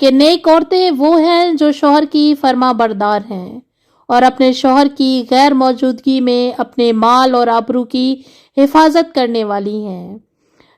کہ نیک عورتیں وہ ہیں جو شوہر کی فرما بردار ہیں اور اپنے شوہر کی غیر موجودگی میں اپنے مال اور آبرو کی حفاظت کرنے والی ہیں۔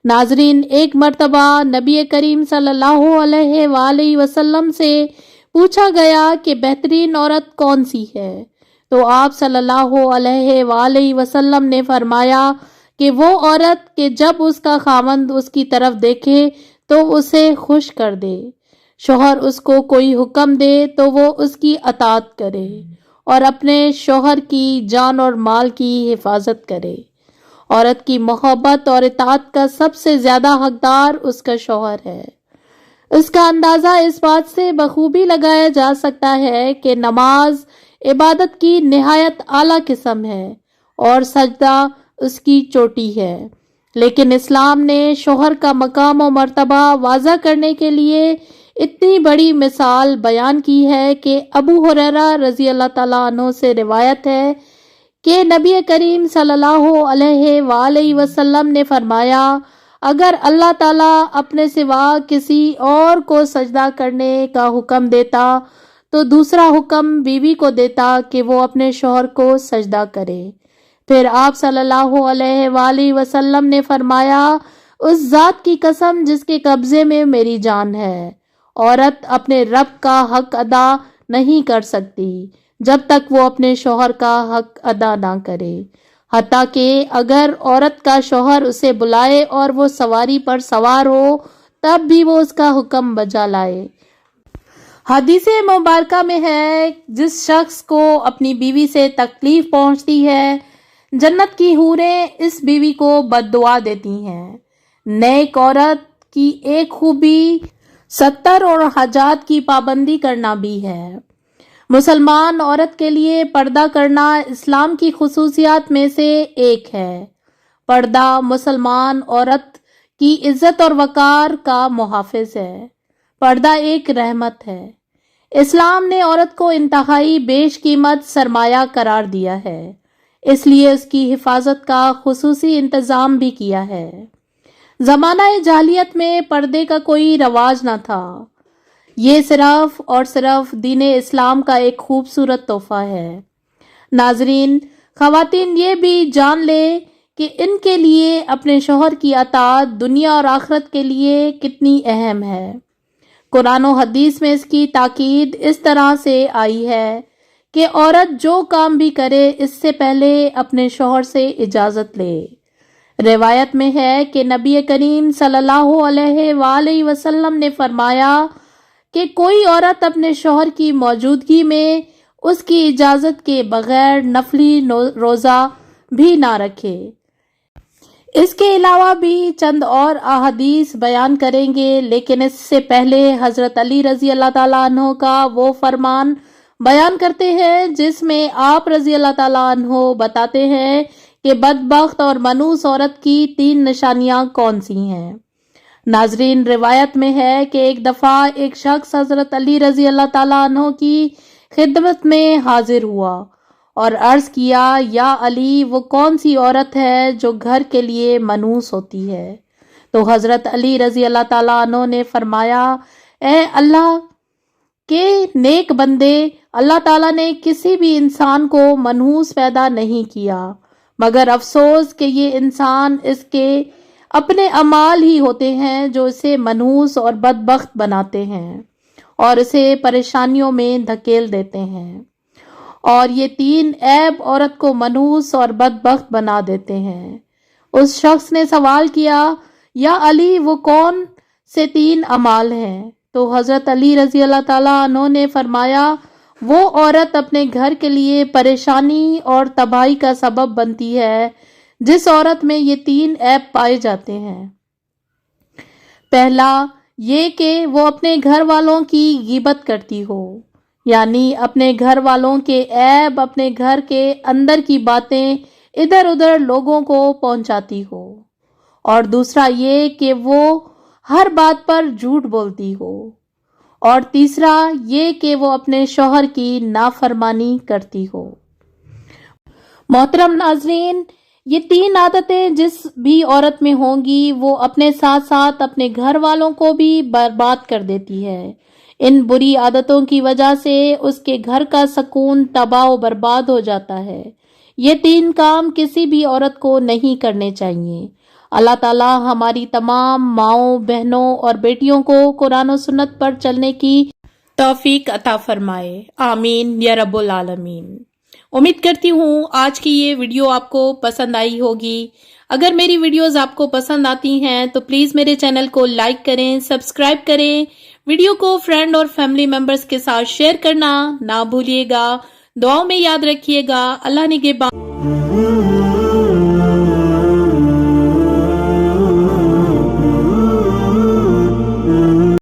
ناظرین، ایک مرتبہ نبی کریم صلی اللہ علیہ وآلہ وسلم سے پوچھا گیا کہ بہترین عورت کون سی ہے، تو آپ صلی اللہ علیہ وآلہ وسلم نے فرمایا کہ وہ عورت کہ جب اس کا خاوند اس کی طرف دیکھے تو اسے خوش کر دے، شوہر اس کو کوئی حکم دے تو وہ اس کی اطاعت کرے اور اپنے شوہر کی جان اور مال کی حفاظت کرے۔ عورت کی محبت اور اطاعت کا سب سے زیادہ حقدار اس کا شوہر ہے۔ اس کا اندازہ اس بات سے بخوبی لگایا جا سکتا ہے کہ نماز عبادت کی نہایت اعلیٰ قسم ہے اور سجدہ اس کی چوٹی ہے، لیکن اسلام نے شوہر کا مقام و مرتبہ واضح کرنے کے لیے اتنی بڑی مثال بیان کی ہے کہ ابو ہریرہ رضی اللہ تعالیٰ عنہ سے روایت ہے کہ نبی کریم صلی اللہ علیہ وآلہ وسلم نے فرمایا، اگر اللہ تعالیٰ اپنے سوا کسی اور کو سجدہ کرنے کا حکم دیتا تو دوسرا حکم بیوی کو دیتا کہ وہ اپنے شوہر کو سجدہ کرے۔ پھر آپ صلی اللہ علیہ وآلہ وسلم نے فرمایا، اس ذات کی قسم جس کے قبضے میں میری جان ہے، عورت اپنے رب کا حق ادا نہیں کر سکتی جب تک وہ اپنے شوہر کا حق ادا نہ کرے، حتیٰ کہ اگر عورت کا شوہر اسے بلائے اور وہ سواری پر سوار ہو تب بھی وہ اس کا حکم بجا لائے۔ حدیث مبارکہ میں ہے، جس شخص کو اپنی بیوی سے تکلیف پہنچتی ہے، جنت کی حوریں اس بیوی کو بد دعا دیتی ہیں۔ نیک عورت کی ایک خوبی ستر اور حاجات کی پابندی کرنا بھی ہے۔ مسلمان عورت کے لیے پردہ کرنا اسلام کی خصوصیات میں سے ایک ہے۔ پردہ مسلمان عورت کی عزت اور وقار کا محافظ ہے۔ پردہ ایک رحمت ہے۔ اسلام نے عورت کو انتہائی بیش قیمت سرمایہ قرار دیا ہے، اس لیے اس کی حفاظت کا خصوصی انتظام بھی کیا ہے۔ زمانہ جاہلیت میں پردے کا کوئی رواج نہ تھا، یہ صرف اور صرف دین اسلام کا ایک خوبصورت تحفہ ہے۔ ناظرین، خواتین یہ بھی جان لیں کہ ان کے لیے اپنے شوہر کی اطاعت دنیا اور آخرت کے لیے کتنی اہم ہے۔ قرآن و حدیث میں اس کی تاکید اس طرح سے آئی ہے کہ عورت جو کام بھی کرے اس سے پہلے اپنے شوہر سے اجازت لے۔ روایت میں ہے کہ نبی کریم صلی اللہ علیہ وآلہ وسلم نے فرمایا کہ کوئی عورت اپنے شوہر کی موجودگی میں اس کی اجازت کے بغیر نفلی روزہ بھی نہ رکھے۔ اس کے علاوہ بھی چند اور احادیث بیان کریں گے، لیکن اس سے پہلے حضرت علی رضی اللہ تعالیٰ عنہ کا وہ فرمان بیان کرتے ہیں جس میں آپ رضی اللہ تعالیٰ عنہ بتاتے ہیں کہ بدبخت اور منحوس عورت کی 3 نشانیاں کون سی ہیں۔ ناظرین، روایت میں ہے کہ ایک دفعہ ایک شخص حضرت علی رضی اللہ تعالیٰ عنہ کی خدمت میں حاضر ہوا اور عرض کیا، یا علی، وہ کون سی عورت ہے جو گھر کے لیے منحوس ہوتی ہے؟ تو حضرت علی رضی اللہ تعالیٰ عنہ نے فرمایا، اے اللہ کے نیک بندے، اللہ تعالیٰ نے کسی بھی انسان کو منحوس پیدا نہیں کیا، مگر افسوس کہ یہ انسان اس کے اپنے اعمال ہی ہوتے ہیں جو اسے منحوس اور بدبخت بناتے ہیں اور اسے پریشانیوں میں دھکیل دیتے ہیں، اور یہ 3 عیب عورت کو منحوس اور بدبخت بنا دیتے ہیں۔ اس شخص نے سوال کیا، یا علی، وہ کون سے 3 اعمال ہیں؟ تو حضرت علی رضی اللہ تعالیٰ عنہ نے فرمایا، وہ عورت اپنے گھر کے لیے پریشانی اور تباہی کا سبب بنتی ہے جس عورت میں یہ 3 عیب پائے جاتے ہیں۔ پہلا یہ کہ وہ اپنے گھر والوں کی غیبت کرتی ہو، یعنی اپنے گھر والوں کے عیب، اپنے گھر کے اندر کی باتیں ادھر ادھر لوگوں کو پہنچاتی ہو، اور دوسرا یہ کہ وہ ہر بات پر جھوٹ بولتی ہو، اور تیسرا یہ کہ وہ اپنے شوہر کی نافرمانی کرتی ہو۔ محترم ناظرین، یہ 3 عادتیں جس بھی عورت میں ہوں گی وہ اپنے ساتھ ساتھ اپنے گھر والوں کو بھی برباد کر دیتی ہے۔ ان بری عادتوں کی وجہ سے اس کے گھر کا سکون تباہ و برباد ہو جاتا ہے۔ یہ 3 کام کسی بھی عورت کو نہیں کرنے چاہیے۔ اللہ تعالیٰ ہماری تمام ماؤں، بہنوں اور بیٹیوں کو قرآن و سنت پر چلنے کی توفیق عطا فرمائے، آمین یا رب العالمین۔ امید کرتی ہوں آج کی یہ ویڈیو آپ کو پسند آئی ہوگی۔ اگر میری ویڈیوز آپ کو پسند آتی ہیں تو پلیز میرے چینل کو لائک کریں، سبسکرائب کریں، ویڈیو کو فرینڈ اور فیملی ممبرز کے ساتھ شیئر کرنا نہ بھولیے گا۔ دعاؤں میں یاد رکھیے گا۔ اللہ نگہبان۔